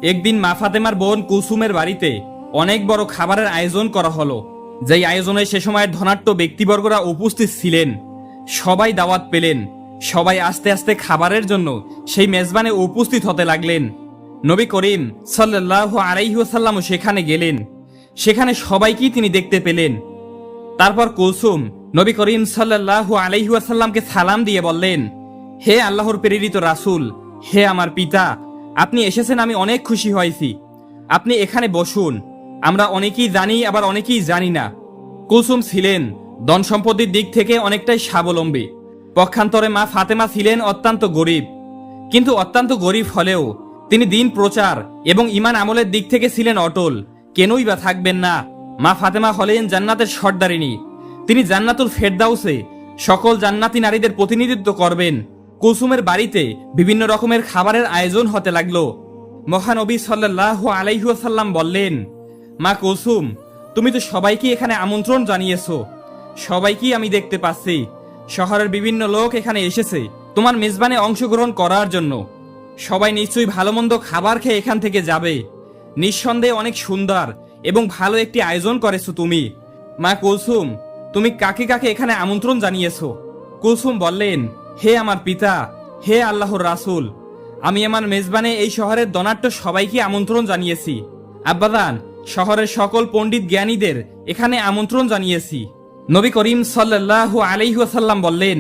একদিন মা ফাতেমার বোন কুলসুমের বাড়িতে অনেক বড় খাবারের আয়োজন করা হলো। যেই আয়োজনে সে সময়ের ধনাঢ্য ব্যক্তিবর্গরা উপস্থিত ছিলেন। সবাই দাওয়াত পেলেন। সবাই আস্তে আস্তে খাবারের জন্য সেই মেজবানে উপস্থিত হতে লাগলেন। নবী করিম সাল্লাল্লাহু আলাইহি ওয়াসাল্লামও সেখানে গেলেন। সেখানে সবাইকেই তিনি দেখতে পেলেন। তারপর কুলসুম নবী করিম সাল্লাল্লাহু আলাইহি ওয়াসাল্লামকে সালাম দিয়ে বললেন, হে আল্লাহর প্রেরিত রাসূল, হে আমার পিতা, আপনি এসেছেন, আমি অনেক খুশি হয়েছি। আপনি এখানে বসুন। আমরা অনেকেই জানি, আবার অনেকেই জানি না। কুলসুম ছিলেন ধন সম্পত্তির দিক থেকে অনেকটাই স্বাবলম্বী। পক্ষান্তরে মা ফাতেমা ছিলেন অত্যন্ত গরিব। কিন্তু অত্যন্ত গরিব হলেও তিনি দিন প্রচার এবং ঈমান আমলের দিক থেকে ছিলেন অটল। কেনই বা থাকবেন না? মা ফাতেমা হলেন জান্নাতের সর্দারিনী। তিনি জান্নাতুল ফেরদাউসে সকল জান্নাতি নারীদের প্রতিনিধিত্ব করবেন। কুলসুমের বাড়িতে বিভিন্ন রকমের খাবারের আয়োজন হতে লাগলো। মহানবী সাল্লাল্লাহু আলাইহি ওয়াসাল্লাম বললেন, মা কুলসুম, তুমি তো সবাইকে এখানে আমন্ত্রণ জানিয়েছো। সবাইকেই আমি দেখতে পাচ্ছি। শহরের বিভিন্ন লোক এখানে এসেছে তোমার মেজবানে অংশগ্রহণ করার জন্য। সবাই নিশ্চয়ই ভালো মন্দ খাবার খেয়ে এখান থেকে যাবে। নিঃসন্দেহে অনেক সুন্দর এবং ভালো একটি আয়োজন করেছো তুমি। মা কুলসুম, তুমি কাকে কাকে এখানে আমন্ত্রণ জানিয়েছো? কুলসুম বললেন, হে আমার পিতা, হে আল্লাহর রাসূল, আমি আমার মেজবানে এই শহরের ধনাঢ্য সবাইকে আমন্ত্রণ জানিয়েছি। আব্বাজান, শহরের সকল পণ্ডিত জ্ঞানীদের এখানে আমন্ত্রণ জানিয়েছি। নবী করিম সাল্লাল্লাহু আলাইহি ওয়াসাল্লাম বললেন,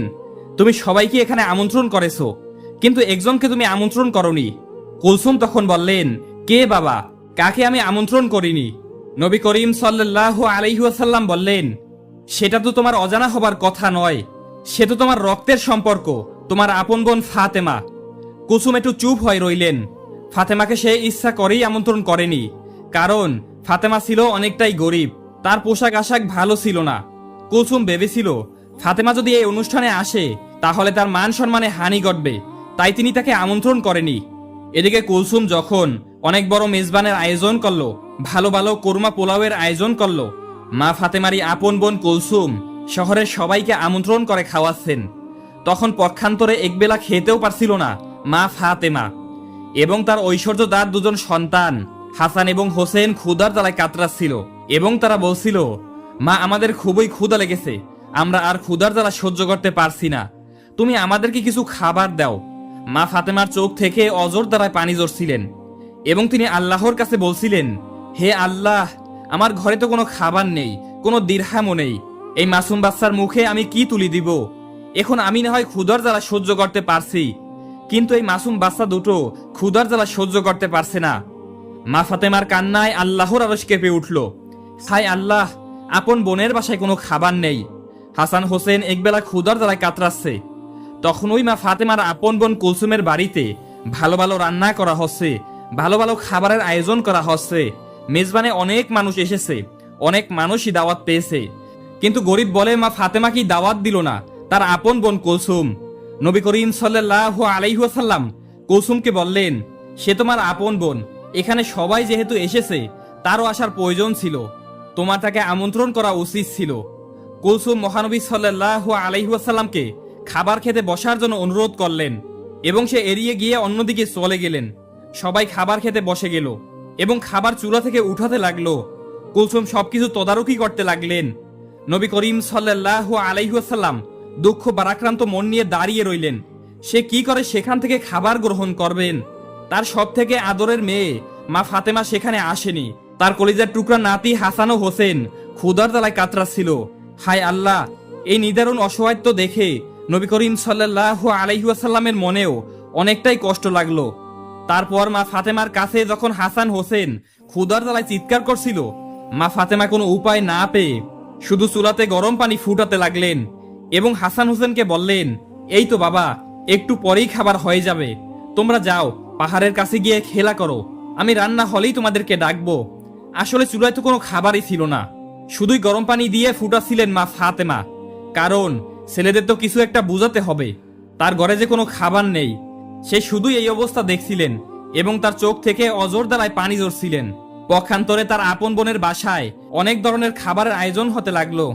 তুমি সবাইকে এখানে আমন্ত্রণ করেছো, কিন্তু একজনকে তুমি আমন্ত্রণ করনি। কুলসুম তখন বললেন, কে বাবা? কাকে আমি আমন্ত্রণ করিনি? নবী করিম সাল্লাল্লাহু আলাইহি ওয়াসাল্লাম বললেন, সেটা তো তোমার অজানা হবার কথা নয়। সে তো তোমার রক্তের সম্পর্ক, তোমার আপন বোন ফাতেমা। কুলসুম একটু চুপ হয়ে রইলেন। ফাতেমাকে সে ইচ্ছা করেই আমন্ত্রণ করেনি, কারণ ফাতেমা ছিল অনেকটাই গরিব। তার পোশাক আশাক ভালো ছিল না। কুলসুম ভেবেছিল ফাতেমা যদি এই অনুষ্ঠানে আসে তাহলে তার মান সম্মানে হানি ঘটবে, তাই তিনি তাকে আমন্ত্রণ করেনি। এদিকে কুলসুম যখন অনেক বড় মেজবানের আয়োজন করলো, ভালো ভালো কোরমা পোলাওয়ের আয়োজন করলো, মা ফাতেমারই আপন বোন কুলসুম শহরের সবাইকে আমন্ত্রণ করে খাওয়াচ্ছেন। তখন পক্ষান্তরে একবেলা খেতেও পারছিল না মা ফাতেমা এবং তার ঐশ্বর্যদার দুজন সন্তান হাসান এবং হোসেন ক্ষুধার জ্বালায় কাতরাচ্ছিল এবং তারা বলছিল, মা, আমাদের খুবই ক্ষুধা লেগেছে, আমরা আর ক্ষুধার জ্বালা সহ্য করতে পারছি না, তুমি আমাদেরকে কিছু খাবার দাও। মা ফাতেমার চোখ থেকে অজর দ্বারায় পানি ঝরছিলেন এবং তিনি আল্লাহর কাছে বলছিলেন, হে আল্লাহ, আমার ঘরে তো কোনো খাবার নেই, কোনো দিরহামও নেই। এই মাসুম বাচ্চার মুখে আমি কি তুলি দিব? এখন আমি না হয় ক্ষুধার জ্বালা সহ্য করতে পারছি, কিন্তু এই মাসুম বাচ্চা দুটো ক্ষুধার জ্বালা সহ্য করতে পারছে না। মা ফাতেমার কান্নায় আল্লাহর আরশ কেঁপে উঠল। হায় আল্লাহ, আপন বোনের বাসায় কোনো খাবার নেই। হাসান হোসেন একবেলা ক্ষুধার জ্বালায় কাতরাচ্ছে। তখন ওই মা ফাতেমার আপন বোন কুলসুমের বাড়িতে ভালো ভালো রান্না করা হচ্ছে, ভালো ভালো খাবারের আয়োজন করা হচ্ছে। মেজবানে অনেক মানুষ এসেছে, অনেক মানুষই দাওয়াত পেয়েছে, কিন্তু গরিব বলে মা ফাতেমা কি দাওয়াত দিল না তার আপন বোন কুলসুম। নবী করিম সাল্লাল্লাহু আলাইহি ওয়াসাল্লাম কুলসুমকে বললেন, সে তোমার আপন বোন, এখানে সবাই যেহেতু এসেছে তারও আসার প্রয়োজন ছিল, তোমার তাকে আমন্ত্রণ করা উচিত ছিল। কুলসুম মহানবী সাল্লাল্লাহু আলাইহি ওয়াসাল্লামকে খাবার খেতে বসার জন্য অনুরোধ করলেন এবং সে এড়িয়ে গিয়ে অন্যদিকে চলে গেলেন। সবাই খাবার খেতে বসে গেল এবং খাবার চুলা থেকে উঠাতে লাগলো। কুলসুম সবকিছু তদারকি করতে লাগলেন। নবী করিম সাল্লাল্লাহু আলাইহি ওয়াসাল্লাম দুঃখ বারাক্রান্ত মন নিয়ে দাঁড়িয়ে রইলেন। সে কি করে সেখান থেকে খাবার গ্রহণ করবেন? তার সব থেকে আদরের মেয়ে মা ফাতেমা সেখানে আসেনি। তার কলিজার টুকরা নাতি হাসান ও হোসেন ক্ষুধার জ্বালায় কাতরাচ্ছিল। হায় আল্লাহ, এই নিদারুণ অসহায়ত্ব দেখে নবী করিম সাল্লাল্লাহু আলাইহি ওয়াসাল্লামের মনেও অনেকটাই কষ্ট লাগলো। তারপর মা ফাতেমার কাছে যখন হাসান হোসেন ক্ষুধার জ্বালায় চিৎকার করছিল, মা ফাতেমা কোনো উপায় না পেয়ে শুধু চুলাতে গরম পানি ফুটাতে লাগলেন এবং হাসান হোসেনকে বললেন, এই তো বাবা, একটু পরেই খাবার হয়ে যাবে, তোমরা যাও পাহাড়ের কাছে গিয়ে খেলা করো, আমি রান্না হলেই তোমাদেরকে ডাকবো। আসলে চুলায় তো কোনো খাবারই ছিল না, শুধুই গরম পানি দিয়ে ফুটাচ্ছিলেন মা ফাতেমা, কারণ ছেলেদের তো কিছু একটা বুঝাতে হবে, তার ঘরে যে কোনো খাবার নেই। সে শুধুই এই অবস্থা দেখছিলেন এবং তার চোখ থেকে অজর দ্বারায় পানি ঝরছিলেন। পক্ষান্তরে তার আপন বোনের বাসায় অনেক ধরনের খাবারের আয়োজন হতে লাগলো।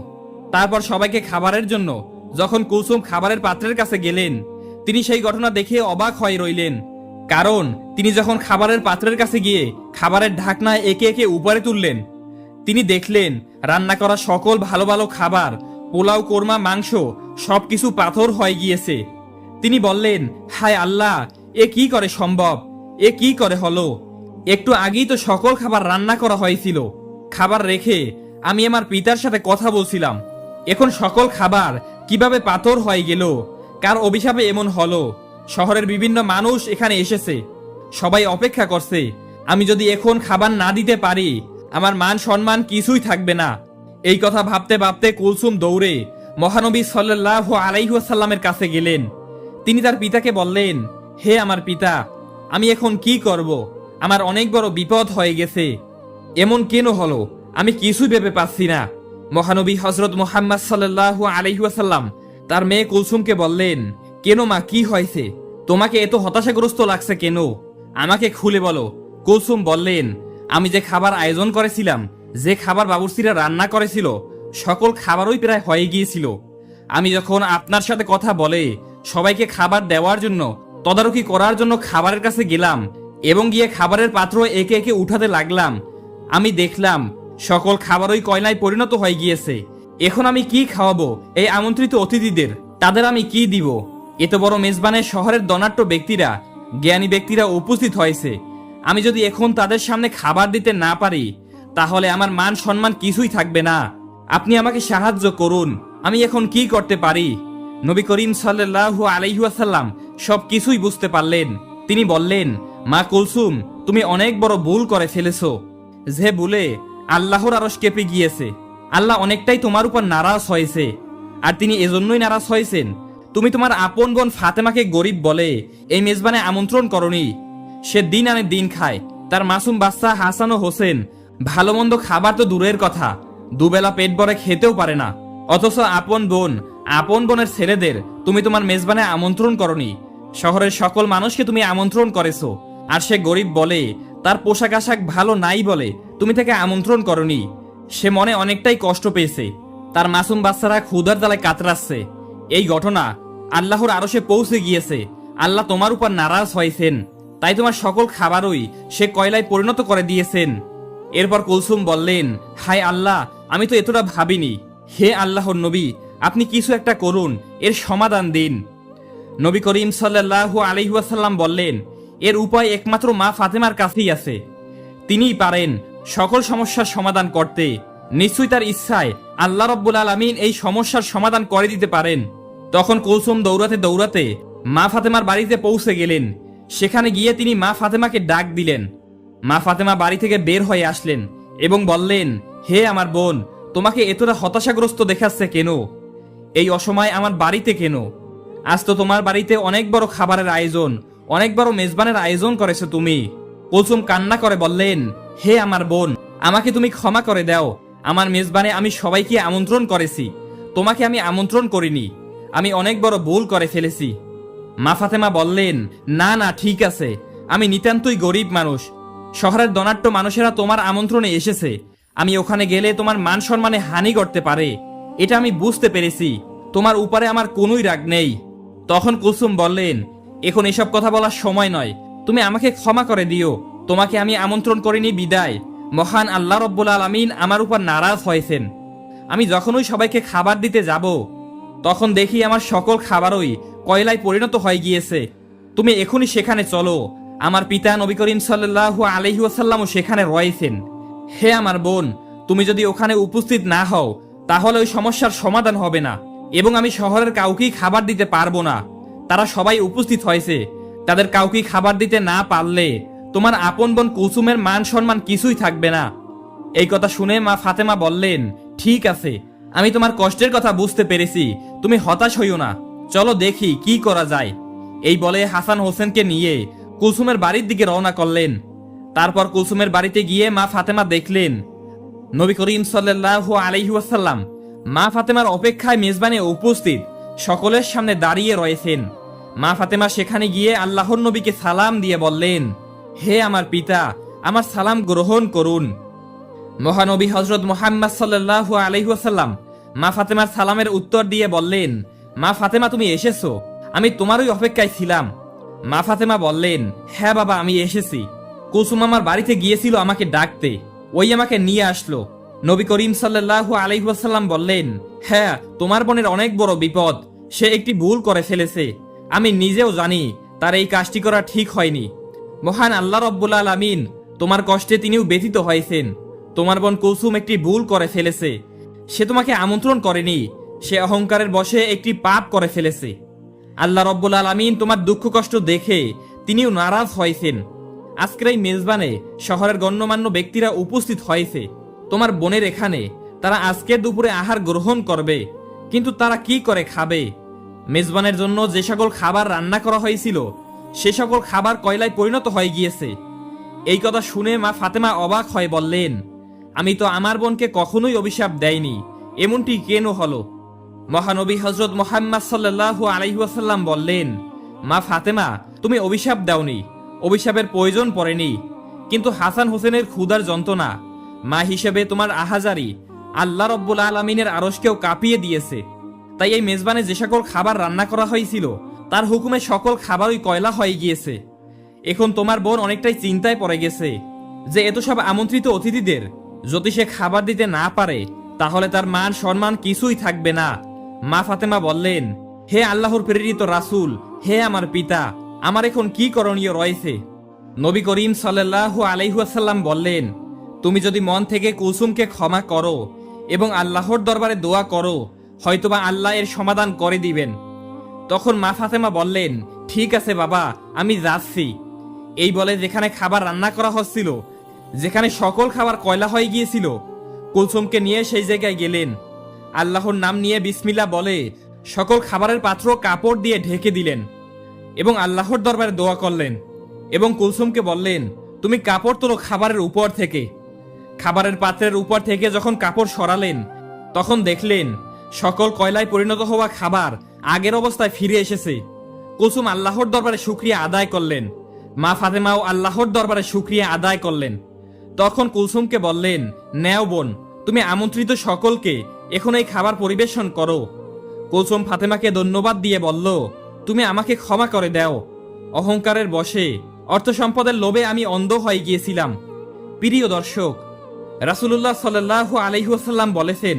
তারপর সবাইকে খাবারের জন্য যখন কুলসুম খাবারের পাত্রের কাছে গেলেন, তিনি সেই ঘটনা দেখে অবাক হয়ে রইলেন, কারণ তিনি যখন খাবারের পাত্রের কাছে গিয়ে খাবারের ঢাকনা একে একে উপরে তুললেন, তিনি দেখলেন রান্না করা সকল ভালো ভালো খাবার, পোলাও, কোরমা, মাংস সবকিছু পাথর হয়ে গিয়েছে। তিনি বললেন, হায় আল্লাহ, এ কি করে সম্ভব? এ কি করে হলো? একটু আগেই তো সকল খাবার রান্না করা হয়েছিল। খাবার রেখে আমি আমার পিতার সাথে কথা বলছিলাম, এখন সকল খাবার কিভাবে পাথর হয়ে গেল? কার অভিশাপে এমন হলো? শহরের বিভিন্ন মানুষ এখানে এসেছে, সবাই অপেক্ষা করছে। আমি যদি এখন খাবার না দিতে পারি, আমার মান সম্মান কিছুই থাকবে না। এই কথা ভাবতে ভাবতে কুলসুম দৌড়ে মহানবী সাল্লাল্লাহু আলাইহি ওয়াসাল্লামের কাছে গেলেন। তিনি তার পিতাকে বললেন, হে আমার পিতা, আমি এখন কি করব? আমার অনেক বড় বিপদ হয়ে গেছে। এমন কেন হলো? আমি কিছুই ভেবে পাচ্ছি না। মহানবী হযরত মুহাম্মদ সাল্লাল্লাহু আলাইহি ওয়াসাল্লাম তার মেয়ে কুলসুমকে বললেন, কেন মা, কি হয়েছে? তোমাকে এত হতাশাগ্রস্ত লাগছে কেন? আমাকে খুলে বলো। কুলসুম বললেন, আমি যে খাবার আয়োজন করেছিলাম, যে খাবার বাবুর্চিরা রান্না করেছিল, সকল খাবারই প্রায় হয়ে গিয়েছিল। আমি যখন আপনার সাথে কথা বলে সবাইকে খাবার দেওয়ার জন্য, তদারকি করার জন্য খাবারের কাছে গেলাম এবং গিয়ে খাবারের পাত্র একে একে উঠাতে লাগলাম, আমি দেখলাম সকল খাবারই কয়লায় পরিণত হয়ে গিয়েছে। এখন আমি কি খাওয়াবো এই আমন্ত্রিত অতিথিদের? তাদের আমি কি দিব? এত বড় মেজবানের শহরের ধনাঢ্য ব্যক্তিরা, জ্ঞানী ব্যক্তিরা উপস্থিত হয়েছে। আমি যদি এখন তাদের সামনে খাবার দিতে না পারি, তাহলে আমার মান সম্মান কিছুই থাকবে না। আপনি আমাকে সাহায্য করুন, আমি এখন কি করতে পারি? নবী করিম সাল্লাল্লাহু আলাইহি ওয়াসাল্লাম সব কিছুই বুঝতে পারলেন। তিনি বললেন, মা কুলসুম, তুমি অনেক বড় ভুল করে ফেলেছো, যে ভুলে আল্লাহর আরশ কেঁপে গিয়েছে। আল্লাহ অনেকটাই তোমার উপর নারাজ হয়েছে। আর তিনি এজন্যই নারাজ হয়েছেন, তুমি তোমার আপন বোন ফাতেমাকে গরিব বলে এই মেজবানে আমন্ত্রণ করনি। সে দিন আনে দিন খায়, তার মাসুম বাচ্চা হাসান ও হোসেন ভালো মন্দ খাবার তো দূরের কথা, দুবেলা পেট ভরে খেতেও পারে না। অথচ আপন বোন, আপন বোনের ছেলেদের তুমি তোমার মেজবানে আমন্ত্রণ করনি। শহরের সকল মানুষকে তুমি আমন্ত্রণ করেছো, আর সে গরিব বলে, তার পোশাক আশাক ভালো নাই বলে তুমি তাকে আমন্ত্রণ করনি। সে মনে অনেকটাই কষ্ট পেয়েছে, তার মাসুম বাচ্চারা ক্ষুধার জ্বালায় কাতরাচ্ছে। এই ঘটনা আল্লাহর আরশে পৌঁছে গিয়েছে। আল্লাহ তোমার উপর নারাজ হয়েছেন, তাই তোমার সকল খাবারই সে কয়লায় পরিণত করে দিয়েছেন। এরপর কুলসুম বললেন, হায় আল্লাহ, আমি তো এতটা ভাবিনি। হে আল্লাহর নবী, আপনি কিছু একটা করুন, এর সমাধান দিন। নবী করিম সাল্লাল্লাহু আলাইহি ওয়াসাল্লাম বললেন, এর উপায় একমাত্র মা ফাতেমার কাছেই আছে। তিনিই পারেন সকল সমস্যার সমাধান করতে। নিশ্চয়ই তার ইচ্ছায় আল্লাহ রাব্বুল আলামিন এই সমস্যার সমাধান করে দিতে পারেন। তখন কুলসুম দৌড়াতে দৌড়াতে মা ফাতেমার বাড়িতে পৌঁছে গেলেন। সেখানে গিয়ে তিনি মা ফাতেমাকে ডাক দিলেন। মা ফাতেমা বাড়ি থেকে বের হয়ে আসলেন এবং বললেন, হে আমার বোন, তোমাকে এতটা হতাশাগ্রস্ত দেখাচ্ছে কেন? এই অসময়ে আমার বাড়িতে কেন? আজ তো তোমার বাড়িতে অনেক বড় খাবারের আয়োজন, অনেক বড় মেজবানের আয়োজন করেছো তুমি। কুলসুম কান্না করে বললেন, হে আমার বোন, আমাকে তুমি ক্ষমা করে দাও। আমার মেজবানে আমি সবাইকে আমন্ত্রণ করেছি, তোমাকে আমি আমন্ত্রণ করিনি। আমি অনেক বড় ভুল করে ফেলেছি। মা ফাতেমা বললেন, না না, ঠিক আছে, আমি নিতান্তই গরিব মানুষ। শহরের ধনাঢ্য মানুষেরা তোমার আমন্ত্রণে এসেছে, আমি ওখানে গেলে তোমার মান সম্মানে হানি করতে পারে, এটা আমি বুঝতে পেরেছি। তোমার উপরে আমার কোনোই রাগ নেই। তখন কুলসুম বললেন, এখন এসব কথা বলার সময় নয়, তুমি আমাকে ক্ষমা করে দিও। তোমাকে আমি আমন্ত্রণ করিনি বিদায়। মহান আল্লাহ রাব্বুল আলামিন আমার উপর নারাজ হয়েছেন। আমি যখনই সবাইকে খাবার দিতে যাব, তখন দেখি আমার সকল খাবারই কয়লায় পরিণত হয়ে গিয়েছে। তুমি এখনই সেখানে চলো। আমার পিতা নবী করিম সাল্লাল্লাহু আলাইহি ওয়াসাল্লামও সেখানে রয়েছেন। হে আমার বোন, তুমি যদি ওখানে উপস্থিত না হও, তাহলে ওই সমস্যার সমাধান হবে না এবং আমি শহরের কাউকেই খাবার দিতে পারবো না। তারা সবাই উপস্থিত হয়েছে, তাদের কাউকেই খাবার দিতে না পারলে তোমার আপন বোন কুলসুমের মান সম্মান কিছুই থাকবে না। এই কথা শুনে মা ফাতেমা বললেন, ঠিক আছে, আমি তোমার কষ্টের কথা বুঝতে পেরেছি, তুমি হতাশ হইও না, চলো দেখি কি করা যায়। এই বলে হাসান হোসেনকে নিয়ে কুলসুমের বাড়ির দিকে রওনা করলেন। তারপর কুলসুমের বাড়িতে গিয়ে মা ফাতেমা দেখলেন নবী করিম সাল্লাল্লাহু আলাইহি ওয়াসাল্লাম মা ফাতেমার অপেক্ষায় মেজবানে উপস্থিত, সকলের সামনে দাঁড়িয়ে রয়েছেন। মা ফাতেমা সেখানে গিয়ে আল্লাহর নবীকে সালাম দিয়ে বললেন, হে আমার পিতা, আমার সালাম গ্রহণ করুন। মহানবী হযরত মুহাম্মদ সাল্লাল্লাহু আলাইহি ওয়াসাল্লাম মা ফাতেমার সালামের উত্তর দিয়ে বললেন, মা ফাতেমা, তুমি এসেছো, আমি তোমারই অপেক্ষায় ছিলাম। মা ফাতেমা বললেন, হ্যাঁ বাবা, আমি এসেছি। কুলসুম আমার বাড়িতে গিয়েছিল আমাকে ডাকতে, ওই আমাকে নিয়ে আসলো। নবী করিম সাল্লাল্লাহু আলাইহি ওয়াসাল্লাম বললেন, হ্যাঁ, তোমার বোনের অনেক বড় বিপদ, সে একটি ভুল করে ফেলেছে। আমি নিজেও জানি তার এই কাজটি করা ঠিক হয়নি। মহান আল্লাহ রব্বুল আলামিন তোমার কষ্টে তিনিও ব্যথিত হয়েছেন। তোমার বোন কুলসুম একটি ভুল করে ফেলেছে। সে তোমাকে আমন্ত্রণ করেনি, সে অহংকারের বশে একটি পাপ করে ফেলেছে। আল্লাহ রব্বুল আলামিন তোমার দুঃখ কষ্ট দেখে তিনিও নারাজ হয়েছেন। আজকের এই মেজবানে শহরের গণ্যমান্য ব্যক্তিরা উপস্থিত হয়েছে তোমার বোনের এখানে। তারা আজকের দুপুরে আহার গ্রহণ করবে, কিন্তু তারা কি করে খাবে? মেজবানের জন্য যে সকল খাবার রান্না করা হয়েছিল সে সকল খাবার কয়লায় পরিণত হয়ে গিয়েছে। এই কথা শুনে মা ফাতেমা অবাক হয়ে বললেন, আমি তো আমার বোনকে কখনোই অভিশাপ দেয়নি, এমনটি কেন হলো? মহানবী হযরত মুহাম্মদ সাল্লাল্লাহু আলাইহি ওয়াসাল্লাম বললেন, মা ফাতেমা, তুমি অভিশাপ দাওনি, অভিশাপের প্রয়োজন পড়েনি। কিন্তু হাসান হোসেনের ক্ষুধার যন্ত্রণা মা হিসেবে তোমার আহাজারি আল্লাহ রব্বুল আলামিনের আরশকেও কাঁপিয়ে দিয়েছে। তাই এই মেজবানে যে সকল খাবার রান্না করা হয়েছিল তার হুকুমে সকল খাবারই কয়লা হয়ে গিয়েছে। এখন তোমার বোন অনেকটাই চিন্তায় পড়ে গেছে যে এত সব আমন্ত্রিত অতিথিদের যদি সে খাবার দিতে না পারে তাহলে তার মান সম্মান কিছুই থাকবে না। মা ফাতেমা বললেন, হে আল্লাহর প্রেরিত রাসূল, হে আমার পিতা, আমার এখন কি করণীয় রয়েছে? নবী করিম সাল্লাল্লাহু আলাইহি ওয়াসাল্লাম বললেন, তুমি যদি মন থেকে কুলসুমকে ক্ষমা করো এবং আল্লাহর দরবারে দোয়া করো, হয়তোবা আল্লাহ এর সমাধান করে দিবেন। তখন মা ফাতেমা বললেন, ঠিক আছে বাবা, আমি যাচ্ছি। এই বলে যেখানে খাবার রান্না করা হচ্ছিল, যেখানে সকল খাবার কয়লা হয়ে গিয়েছিল, কুলসুমকে নিয়ে সেই জায়গায় গেলেন। আল্লাহর নাম নিয়ে বিসমিল্লাহ বলে সকল খাবারের পাত্র কাপড় দিয়ে ঢেকে দিলেন এবং আল্লাহর দরবারে দোয়া করলেন এবং কুলসুমকে বললেন, তুমি কাপড় তোলো খাবারের উপর থেকে। খাবারের পাত্রের উপর থেকে যখন কাপড় সরালেন তখন দেখলেন সকল কয়লায় পরিণত হওয়া খাবার আগের অবস্থায় ফিরে এসেছে। কুলসুম আল্লাহর দরবারে শুকরিয়া আদায় করলেন, মা ফাতেমাও আল্লাহর দরবারে শুকরিয়া আদায় করলেন। তখন কুলসুমকে বললেন, নেও বোন, তুমি আমন্ত্রিত সকলকে এখন এই খাবার পরিবেশন করো। কুলসুম ফাতেমাকে ধন্যবাদ দিয়ে বলল, তুমি আমাকে ক্ষমা করে দাও। অহংকারের বশে, অর্থ সম্পদের লোভে আমি অন্ধ হয়ে গিয়েছিলাম। প্রিয় দর্শক, রাসূলুল্লাহ সাল্লাল্লাহু আলাইহি ওয়াসাল্লাম বলেছেন,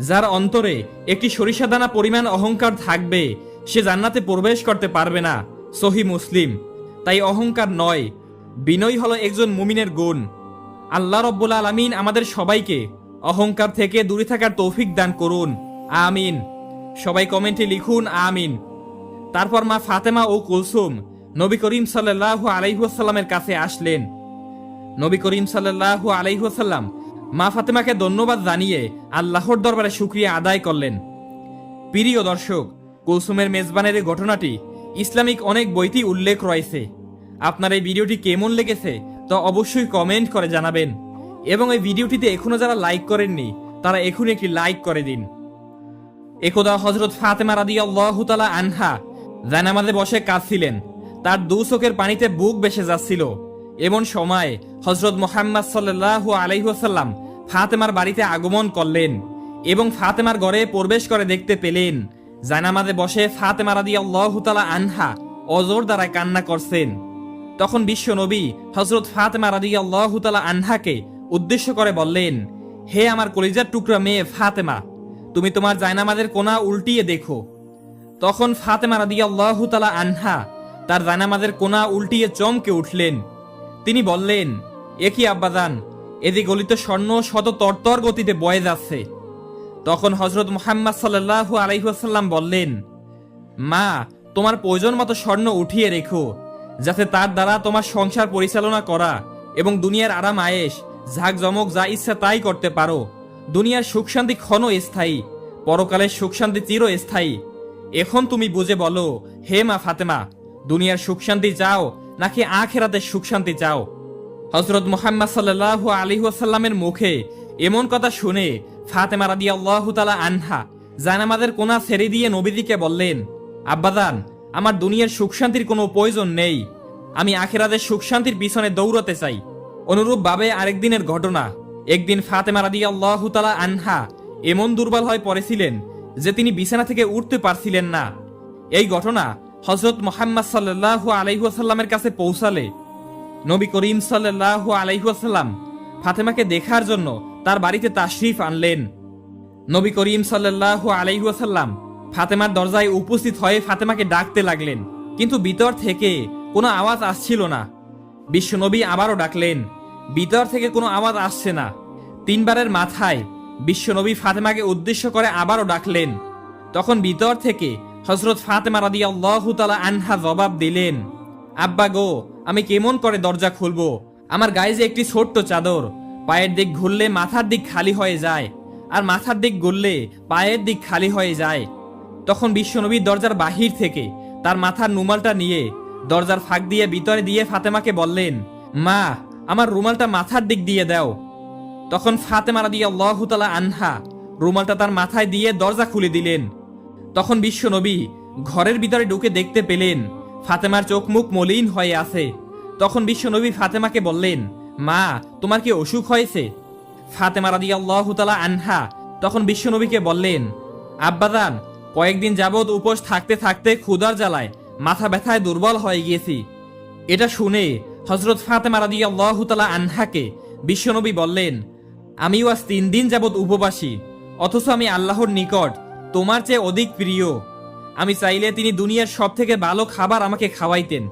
যার অন্তরে একটি সরিষা দানা পরিমাণ অহংকার থাকবে সে জান্নাতে প্রবেশ করতে পারবে না। সহিহ মুসলিম। তাই অহংকার নয়, বিনয় হলো একজন মুমিনের গুণ। আল্লাহ রব্বুল আলামিন আমাদের সবাইকে অহংকার থেকে দূরে থাকার তৌফিক দান করুন, আমিন। সবাই কমেন্টে লিখুন আমিন। তারপর মা ফাতেমা ও কুলসুম নবী করিম সাল্লাল্লাহু আলাইহি ওয়াসাল্লামের কাছে আসলেন। নবী করিম সাল্লাল্লাহু আলাইহি ওয়াসাল্লাম মা ফাতেমাকে ধন্যবাদ জানিয়ে আল্লাহর দরবারে শুকরিয়া আদায় করলেন। প্রিয় দর্শক, কুলসুমের মেজবানের এই ঘটনাটি ইসলামিক অনেক বইতেই উল্লেখ রয়েছে। আপনার এই ভিডিওটি কেমন লেগেছে তা অবশ্যই কমেন্ট করে জানাবেন এবং এই ভিডিওটিতে এখনো যারা লাইক করেননি তারা এখনই একটি লাইক করে দিন। একদা হযরত ফাতেমা রাদিয়াল্লাহু তাআলা আনহা জানামাজে বসে কাঁদছিলেন। তার দু চোখের পানিতে বুক ভেসে যাচ্ছিল। এমন সময় হযরত মুহাম্মদ সাল্লাল্লাহু আলাইহি ওয়াসাল্লাম ফাতেমার বাড়িতে আগমন করলেন এবং ফাতেমার ঘরে প্রবেশ করে দেখতে পেলেন জানামাজে বসে ফাতেমা রাদিয়াল্লাহু তাআলা আনহা অজর দ্বারা কান্না করছেন। তখন বিশ্ব নবী হযরত ফাতেমা রাদিয়াল্লাহু তাআলা আনহাকে উদ্দেশ্য করে বললেন, হে আমার কলিজার টুকরা মেয়ে ফাতেমা, তুমি তোমার জায়নামাজের কোনা উল্টিয়ে দেখো। তখন ফাতেমা রাদিয়াল্লাহু তাআলা আনহা তার জায়নামাজের কোনা উল্টিয়ে চমকে উঠলেন। তিনি বললেন, এ কি আব্বাজান, এদিকে গলিত স্বর্ণ শত তরতর গতিতে বয়ে যাচ্ছে। তখন হযরত মুহাম্মদ সাল্লাল্লাহু আলাইহি ওয়াসাল্লাম বললেন, মা, তোমার প্রয়োজন মতো স্বর্ণ উঠিয়ে রেখো, যাতে তার দ্বারা তোমার সংসার পরিচালনা করা এবং দুনিয়ার আরাম আয়েশ ঝাঁক জমক যা ইচ্ছা তাই করতে পারো। দুনিয়ার সুখ শান্তি ক্ষণস্থায়ী, পরকালের সুখ শান্তি চিরস্থায়ী। এখন তুমি বুঝে বলো, হে মা ফাতেমা, দুনিয়ার সুখ শান্তি চাও নাকি আখিরাতের সুখ শান্তি চাও? হযরত মুহাম্মদ সাল্লাল্লাহু আলাইহি ওয়াসাল্লামের মুখে এমন কথা শুনে ফাতেমা রাদিয়াল্লাহু তাআলা আনহা জায়নামাজের কোনা ছেড়ে দিয়ে নবীজিকে বললেন, আব্বাজান, আমার দুনিয়ার সুখ শান্তির কোনো প্রয়োজন নেই, আমি আখিরাতের সুখ শান্তির পিছনে দৌড়াতে চাই। অনুরূপভাবে আরেকদিনের ঘটনা, একদিন ফাতেমা রাদিয়াল্লাহু তাআলা আনহা এমন দুর্বল হয়ে পড়েছিলেন যে তিনি বিছানা থেকে উঠতে পারছিলেন না। এই ঘটনা হযরত মুহাম্মদ সাল্লাল্লাহু আলাইহি ওয়াসাল্লামের কাছে পৌঁছালে নবী করিম সাল্লাল্লাহু আলাইহি ওয়াসাল্লাম ফাতেমাকে দেখার জন্য তার বাড়িতে তাশরিফ আনলেন। নবী করিম সাল্লাল্লাহু আলাইহি ওয়াসাল্লাম ফাতেমার দরজায় উপস্থিত হয়ে ফাতেমাকে ডাকতে লাগলেন, কিন্তু ভিতর থেকে কোনো আওয়াজ আসছিল না। বিশ্বনবী আবারও ডাকলেন, ভিতর থেকে কোনো আওয়াজ আসছে না। তিনবারের মাথায় বিশ্বনবী ফাতেমাকে উদ্দেশ্য করে আবারও ডাকলেন। তখন ভিতর থেকে হযরত ফাতেমা রাদিয়াল্লাহু তাআলা আনহা জবাব দিলেন, আব্বা গো, আমি কেমন করে দরজা খুলবো? আমার গায়ে যে একটি ছোট্ট চাদর, পায়ের দিক ঘুরলে মাথার দিক খালি হয়ে যায়, আর মাথার দিক ঘুরলে পায়ের দিক খালি হয়ে যায়। তখন বিশ্বনবী দরজার বাহির থেকে তার মাথার রুমালটা নিয়ে দরজার ফাঁক দিয়ে ভিতরে দিয়ে ফাতেমাকে বললেন, মা, আমার রুমালটা মাথার দিক দিয়ে দাও। তখন ফাতেমা রাদিয়াল্লাহু তাআলা আনহা রুমালটা তার মাথায় দিয়ে দরজা খুলে দিলেন। তখন বিশ্বনবী ঘরের ভিতরে ঢুকে দেখতে পেলেন ফাতেমার চোখ মুখ মলিন হয়ে আছে। তখন বিশ্বনবী ফাতেমাকে বললেন, মা, তোমার কি অসুখ হয়েছে? ফাতেমা রাদিয়াল্লাহু তাআলা আনহা তখন বিশ্বনবীকে বললেন, আব্বাজান, কয়েকদিন যাবৎ উপোস থাকতে থাকতে ক্ষুধার জ্বালায় মাথা ব্যথায় দুর্বল হয়ে গিয়েছি। এটা শুনে হযরত ফাতেমা রাদিয়াল্লাহু তাআলা আনহাকে বিশ্বনবী বললেন, আমিও আজ 3 দিন যাবৎ উপবাসী, অথচ আমি আল্লাহর নিকট তোমার চেয়ে অধিক প্রিয়। আমি চাইলে তিনি দুনিয়ার সব থেকে ভালো খাবার আমাকে খাওয়াইতেন,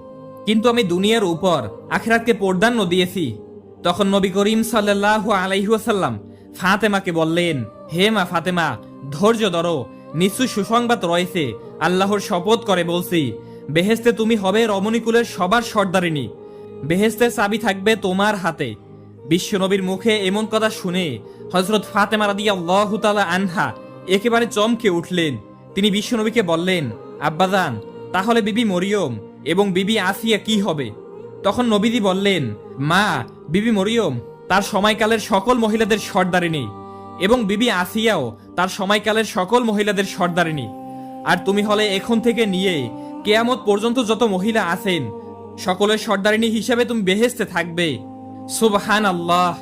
কিন্তু আমি দুনিয়ার উপর আখিরাতকে প্রাধান্য দিয়েছি। তখন নবী করিম সাল্লাল্লাহু আলাইহি ওয়াসাল্লাম ফাতেমাকে বললেন, হে মা ফাতেমা, ধৈর্য ধরো, নিশ্চয় সুসংবাদ রয়েছে। আল্লাহর শপথ করে বলছি, বেহেশতে তুমি হবে রমণীকুলের সবার সর্দারিনী, বেহেশতের চাবি থাকবে তোমার হাতে। বিশ্বনবীর মুখে এমন কথা শুনে হযরত ফাতেমা রাদিয়াল্লাহু তাআলা আনহা একেবারে চমকে উঠলেন। তিনি বিশ্বনবীকে বললেন, আব্বাজান, তাহলে বিবি মরিয়ম এবং বিবি আসিয়া কি হবে? তখন নবীজি বললেন, মা, বিবি মরিয়ম তার সময়কালের সকল মহিলাদের সর্দারিনী, এবং বিবি আসিয়াও তার সময়কালের সকল মহিলাদের সর্দারিনী। আর তুমি হলে এখন থেকে নিয়ে কিয়ামত পর্যন্ত যত মহিলা আছেন সকলের সর্দারিনী হিসেবে তুমি বেহেশতে থাকবে। সুবহানাল্লাহ।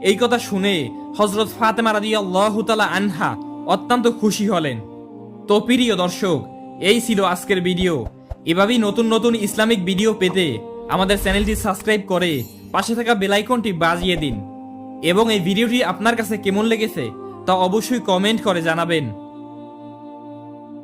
এই কথা শুনে হযরত ফাতেমা রাদিয়াল্লাহু তাআলা আনহা অত্যন্ত খুশি হলেন। তো প্রিয় দর্শক, এই ছিল আজকের ভিডিও। এভাবেই নতুন নতুন ইসলামিক ভিডিও পেতে আমাদের চ্যানেলটি সাবস্ক্রাইব করে পাশে থাকা বেল আইকনটি বাজিয়ে দিন। এবং এই ভিডিওটি আপনার কাছে কেমন লেগেছে তা অবশ্যই কমেন্ট করে জানাবেন।